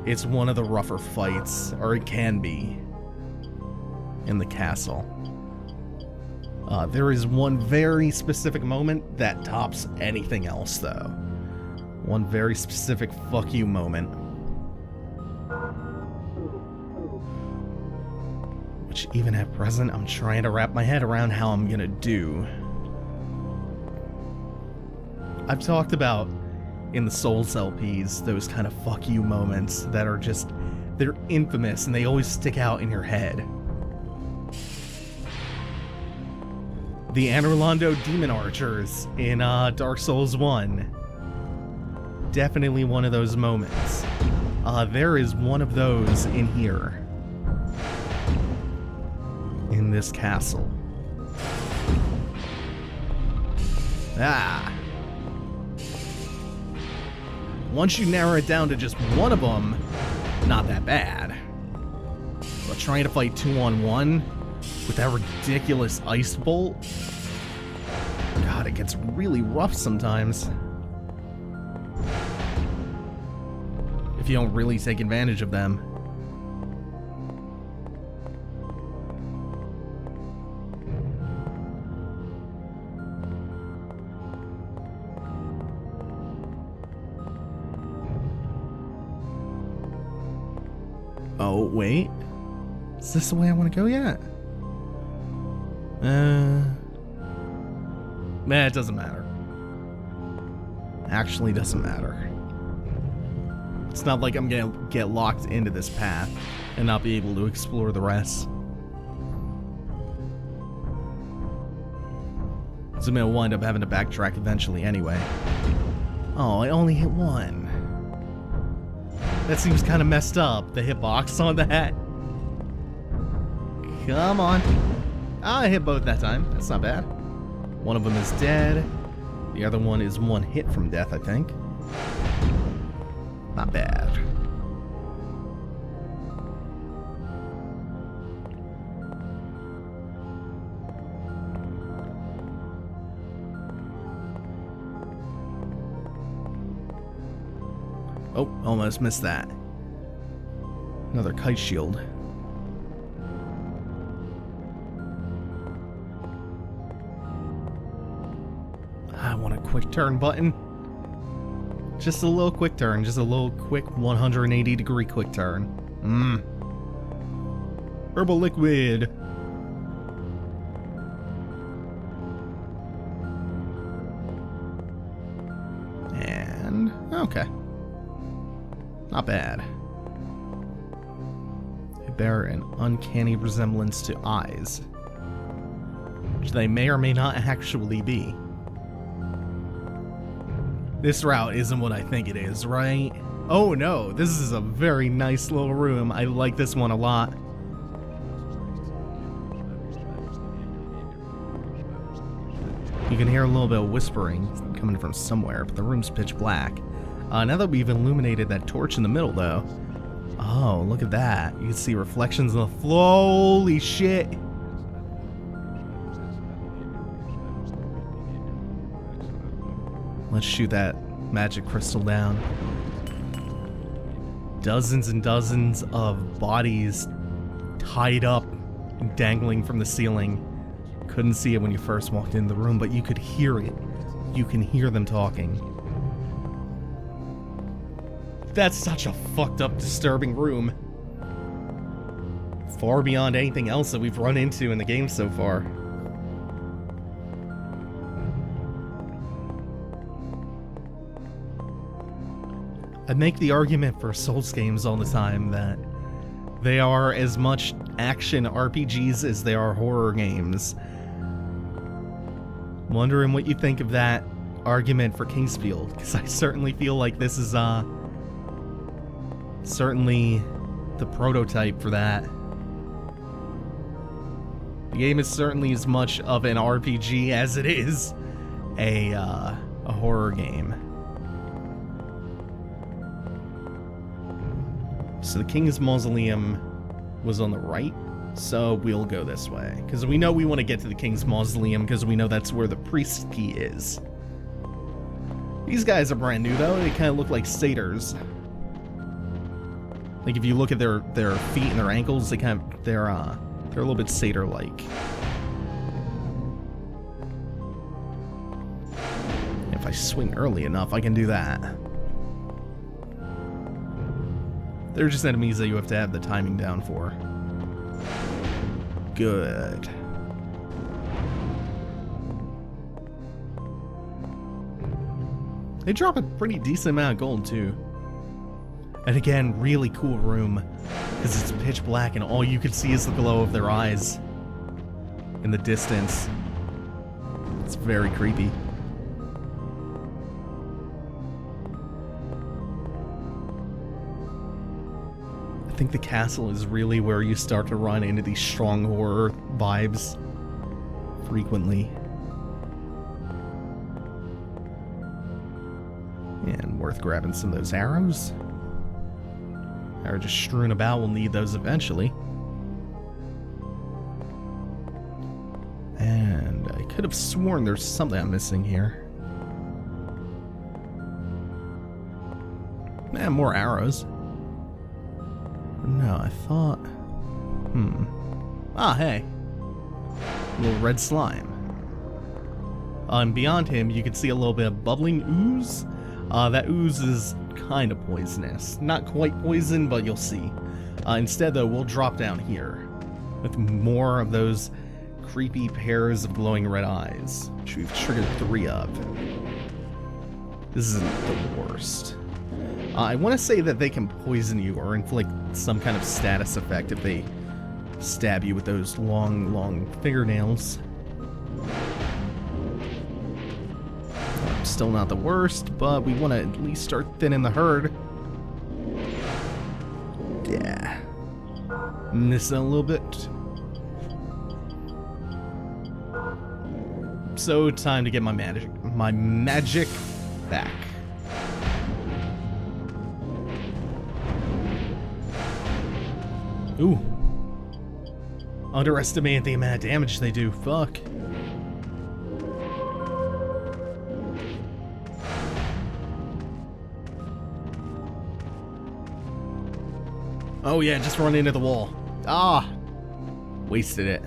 It's one of the rougher fights, or it can be, in the castle. There is one very specific moment that tops anything else, though. One very specific fuck you moment. Which, even at present, I'm trying to wrap my head around how I'm gonna do. I've talked about, in the Souls LPs, those kind of fuck you moments that are just, they're infamous and they always stick out in your head. The Anorlando Demon Archers in Dark Souls 1. Definitely one of those moments. There is one of those in here. In this castle. Ah. Once you narrow it down to just one of them, not that bad. But trying to fight 2-on-1 with that ridiculous ice bolt, God, it gets really rough sometimes. If you don't really take advantage of them. Oh, wait. Is this the way I want to go yet? Nah, it doesn't matter. Actually doesn't matter. It's not like I'm gonna get locked into this path and not be able to explore the rest. So I'm gonna wind up having to backtrack eventually anyway. Oh, I only hit one. That seems kind of messed up, the hitbox on that. Come on. I hit both that time. That's not bad. One of them is dead. The other one is one hit from death, I think. Not bad. Oh, almost missed that. Another kite shield. I want a quick turn button. Just a little quick turn. Just a little quick 180-degree quick turn. Herbal liquid. And... okay. Not bad. They bear an uncanny resemblance to eyes, which they may or may not actually be. This route isn't what I think it is, right? Oh no, this is a very nice little room. I like this one a lot. You can hear a little bit of whispering coming from somewhere, but the room's pitch black. Now that we've illuminated that torch in the middle, though. Oh, look at that. You can see reflections on the floor. Holy shit. Let's shoot that magic crystal down. Dozens and dozens of bodies tied up and dangling from the ceiling. Couldn't see it when you first walked in the room, but you could hear it. You can hear them talking. That's such a fucked up, disturbing room. Far beyond anything else that we've run into in the game so far. I make the argument for Souls games all the time that they are as much action RPGs as they are horror games. Wondering what you think of that argument for Kingsfield, because I certainly feel like this is certainly the prototype for that. The game is certainly as much of an RPG as it is a horror game. So the King's Mausoleum was on the right, so we'll go this way. Because we know we want to get to the King's Mausoleum, because we know that's where the priest key is. These guys are brand new, though. They kind of look like satyrs. Like, if you look at their feet and their ankles, they're a little bit satyr-like. If I swing early enough, I can do that. They're just enemies that you have to have the timing down for. Good. They drop a pretty decent amount of gold, too. And again, really cool room, because it's pitch black and all you can see is the glow of their eyes in the distance. It's very creepy. I think the castle is really where you start to run into these strong horror vibes frequently. And worth grabbing some of those arrows. Or just strewn about, we'll need those eventually. And I could have sworn there's something I'm missing here. And more arrows. No, I thought... Ah, hey. A little red slime. And beyond him, you can see a little bit of bubbling ooze. That ooze is kind of poisonous. Not quite poison, but you'll see. Instead, though, we'll drop down here with more of those creepy pairs of glowing red eyes, which we've triggered 3 of. This isn't the worst. I want to say that they can poison you or inflict some kind of status effect if they stab you with those long, long fingernails. Still not the worst, but we want to at least start thinning the herd. Yeah. Missing a little bit. So time to get my magic back. Ooh. Underestimate the amount of damage they do. Fuck. Oh yeah, just run into the wall. Ah! Wasted it.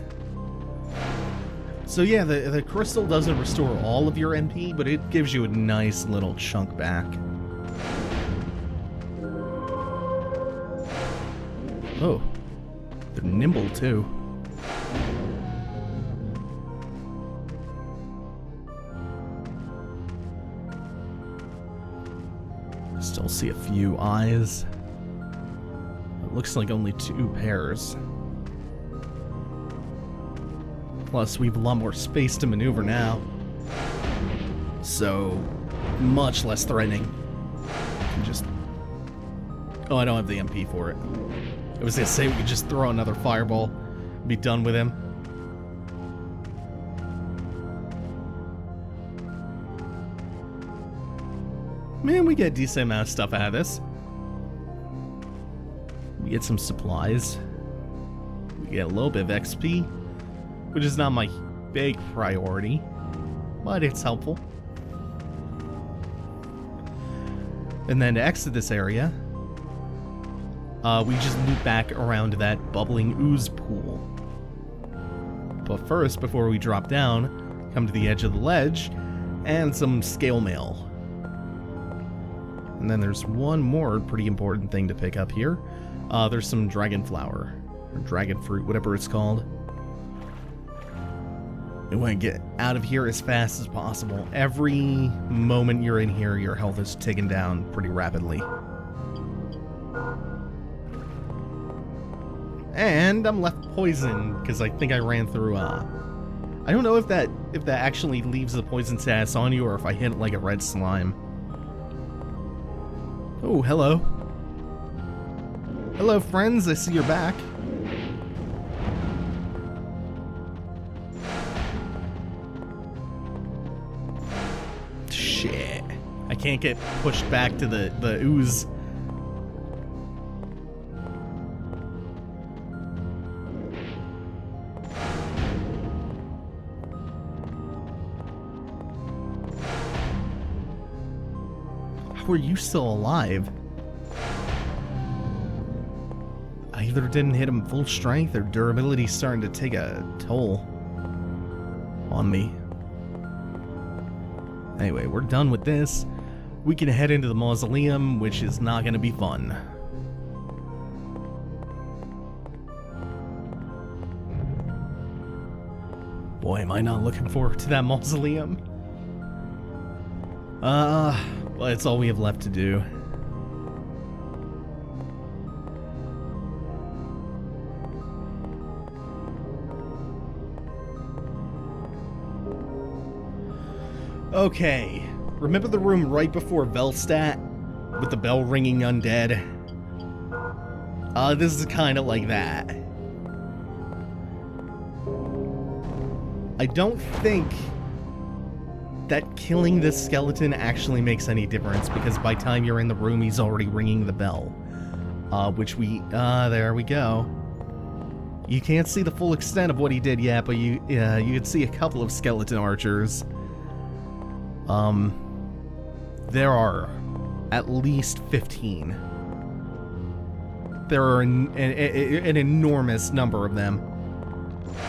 So yeah, the crystal doesn't restore all of your MP, but it gives you a nice little chunk back. Oh. They're nimble too. Still see a few eyes. It looks like only 2 pairs. Plus, we have a lot more space to maneuver now. So, much less threatening. Just... Oh, I don't have the MP for it. I was gonna say we could just throw another fireball and be done with him. Man, we get a decent amount of stuff out of this. We get some supplies. We get a little bit of XP, which is not my big priority, but it's helpful. And then to exit this area, we just loop back around that bubbling ooze pool. But first, before we drop down, come to the edge of the ledge, and some scale mail. And then there's one more pretty important thing to pick up here. There's some dragon flower, or dragon fruit, whatever it's called. You want to get out of here as fast as possible. Every moment you're in here, your health is ticking down pretty rapidly. And I'm left poisoned because I think I ran through I don't know if that actually leaves the poison status on you or if I hit it like a red slime. Oh, hello. Hello, friends. I see you're back. Shit. I can't get pushed back to the ooze. How are you still alive? I either didn't hit him full strength or durability's starting to take a toll on me. Anyway, we're done with this. We can head into the mausoleum, which is not going to be fun. Boy, am I not looking forward to that mausoleum. Well, it's all we have left to do. Okay, remember the room right before Velstadt with the bell ringing undead? This is kind of like that. I don't think that killing this skeleton actually makes any difference, because by the time you're in the room, he's already ringing the bell. Which there we go. You can't see the full extent of what he did yet, but you can see a couple of skeleton archers. There are at least 15. There are an enormous number of them,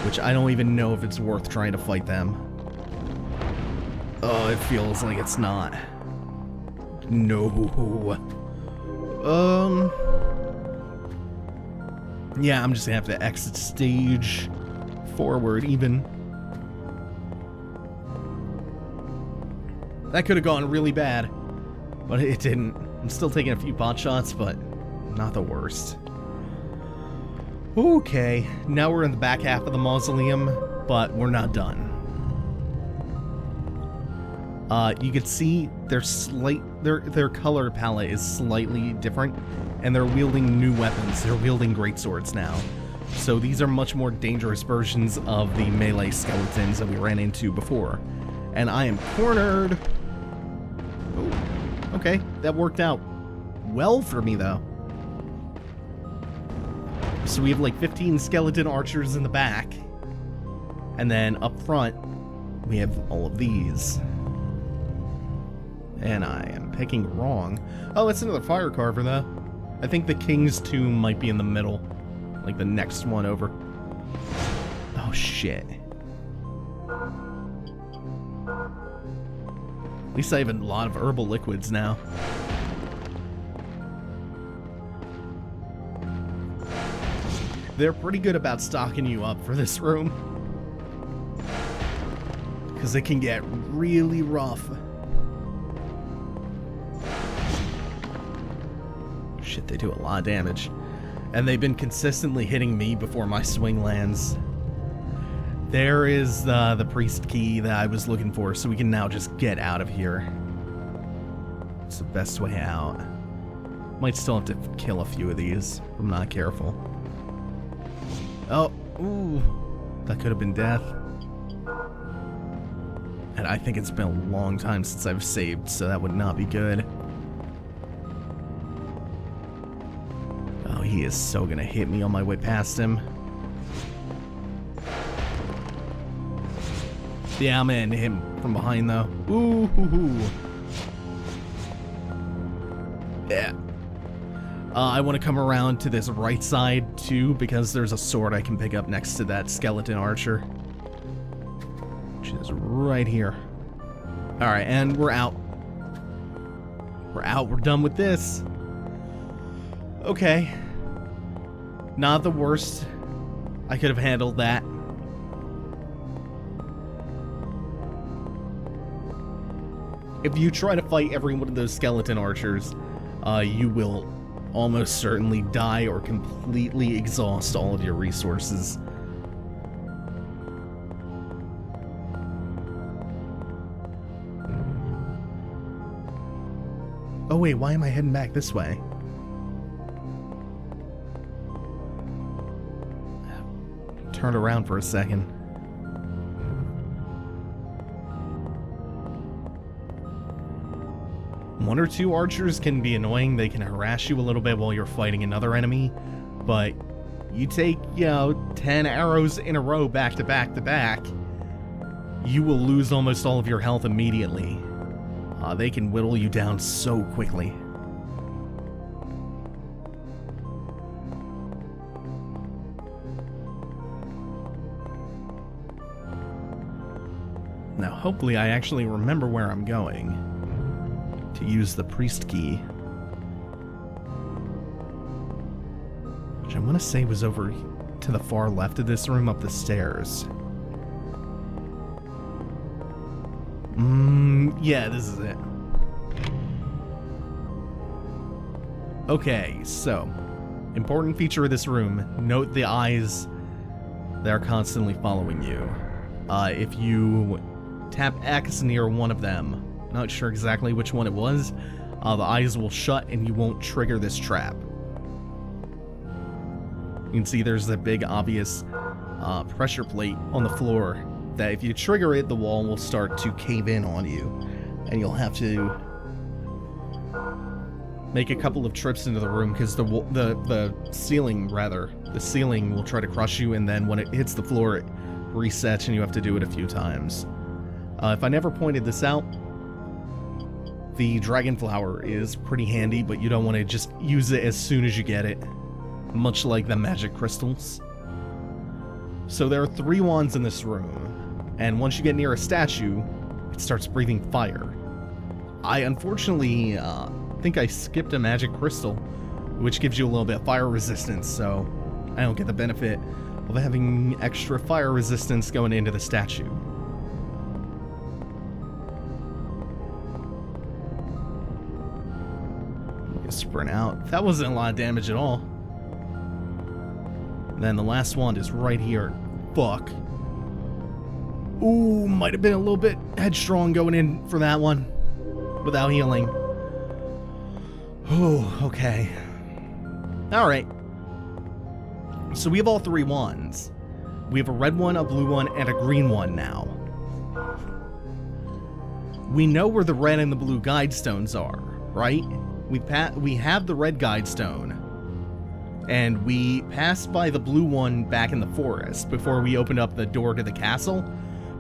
which I don't even know if it's worth trying to fight them. Oh, it feels like it's not. No. Yeah, I'm just gonna have to exit stage forward even. That could have gone really bad, but it didn't. I'm still taking a few pot shots, but not the worst. Okay, now we're in the back half of the mausoleum, but we're not done. You can see their color palette is slightly different, and they're wielding new weapons. They're wielding greatswords now. So these are much more dangerous versions of the melee skeletons that we ran into before. And I am cornered. Oh, okay, that worked out well for me though. So we have like 15 skeleton archers in the back, and then up front we have all of these. And I am picking wrong. Oh, it's another fire carver though. I think the king's tomb might be in the middle, like the next one over. Oh shit. At least I have a lot of herbal liquids now. They're pretty good about stocking you up for this room, because it can get really rough. Shit, they do a lot of damage. And they've been consistently hitting me before my swing lands. There is the priest key that I was looking for, so we can now just get out of here. It's the best way out. Might still have to kill a few of these if I'm not careful. Oh, ooh, that could have been death. And I think it's been a long time since I've saved, so that would not be good. Oh, he is so gonna hit me on my way past him. Yeah, I'm gonna hit him from behind though. Ooh, hoo, hoo. Yeah. I want to come around to this right side too, because there's a sword I can pick up next to that skeleton archer, which is right here. Alright, and we're out. We're out, we're done with this. Okay. Not the worst. I could have handled that. If you try to fight every one of those skeleton archers, you will almost certainly die or completely exhaust all of your resources. Oh wait, why am I heading back this way? Turn around for a second. One or two archers can be annoying. They can harass you a little bit while you're fighting another enemy, but you take, 10 arrows in a row back to back to back, you will lose almost all of your health immediately. They can whittle you down so quickly. Now, hopefully I actually remember where I'm going to use the priest key, which I want to say was over to the far left of this room up the stairs. Yeah, this is it. Okay, so important feature of this room, note the eyes that are constantly following you. If you tap X near one of them, not sure exactly which one it was, the eyes will shut and you won't trigger this trap. You can see there's a big obvious pressure plate on the floor that if you trigger it, the wall will start to cave in on you, and you'll have to make a couple of trips into the room, because the ceiling will try to crush you, and then when it hits the floor it resets and you have to do it a few times. If I never pointed this out, the dragon flower is pretty handy, but you don't want to just use it as soon as you get it, much like the magic crystals. So there are 3 wands in this room, and once you get near a statue, it starts breathing fire. I unfortunately think I skipped a magic crystal, which gives you a little bit of fire resistance, so I don't get the benefit of having extra fire resistance going into the statue. Sprint out. That wasn't a lot of damage at all. Then the last wand is right here. Fuck. Ooh, might have been a little bit headstrong going in for that one without healing. Oh, okay. Alright. So we have all 3 wands. We have a red one, a blue one, and a green one now. We know where the red and the blue guide stones are, right? We have the red guide stone. And we passed by the blue one back in the forest before we opened up the door to the castle.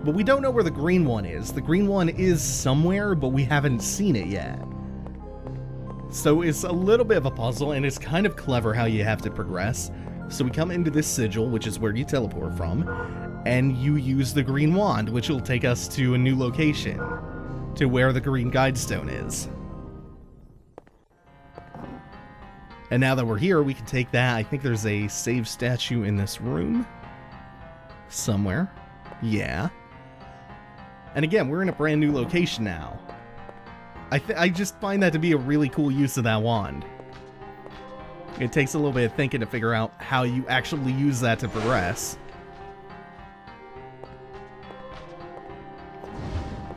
But we don't know where the green one is. The green one is somewhere, but we haven't seen it yet. So it's a little bit of a puzzle, and it's kind of clever how you have to progress. So we come into this sigil, which is where you teleport from, and you use the green wand, which will take us to a new location, to where the green guide stone is. And now that we're here, we can take that. I think there's a save statue in this room somewhere. Yeah. And again, we're in a brand new location now. I just find that to be a really cool use of that wand. It takes a little bit of thinking to figure out how you actually use that to progress.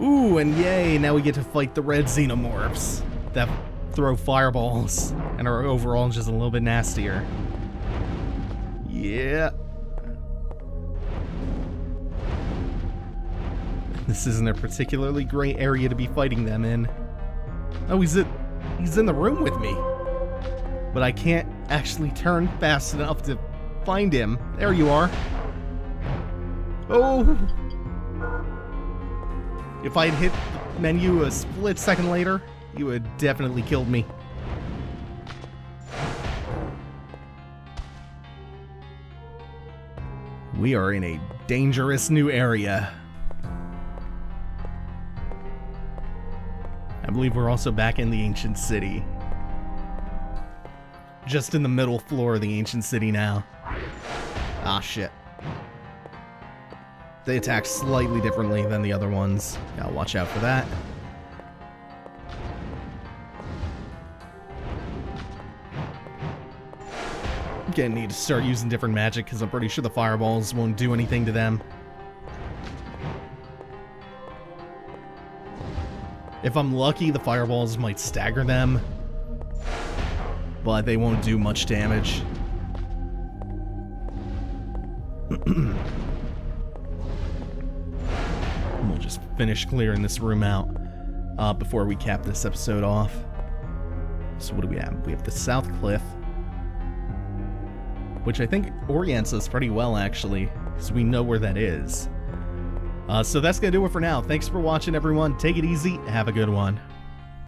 Ooh, and yay, now we get to fight the red xenomorphs that throw fireballs and are overall just a little bit nastier. Yeah. This isn't a particularly great area to be fighting them in. Oh, he's in the room with me. But I can't actually turn fast enough to find him. There you are. Oh! If I had hit the menu a split second later, you would have definitely killed me. We are in a dangerous new area. I believe we're also back in the ancient city. Just in the middle floor of the ancient city now. Ah, shit. They attack slightly differently than the other ones. Gotta watch out for that. Gonna need to start using different magic because I'm pretty sure the fireballs won't do anything to them. If I'm lucky, the fireballs might stagger them, but they won't do much damage. We'll just finish clearing this room out before we cap this episode off. So what do we have? We have the South Cliff, which I think orients us pretty well, actually, because we know where that is. So that's going to do it for now. Thanks for watching, everyone. Take it easy. Have a good one.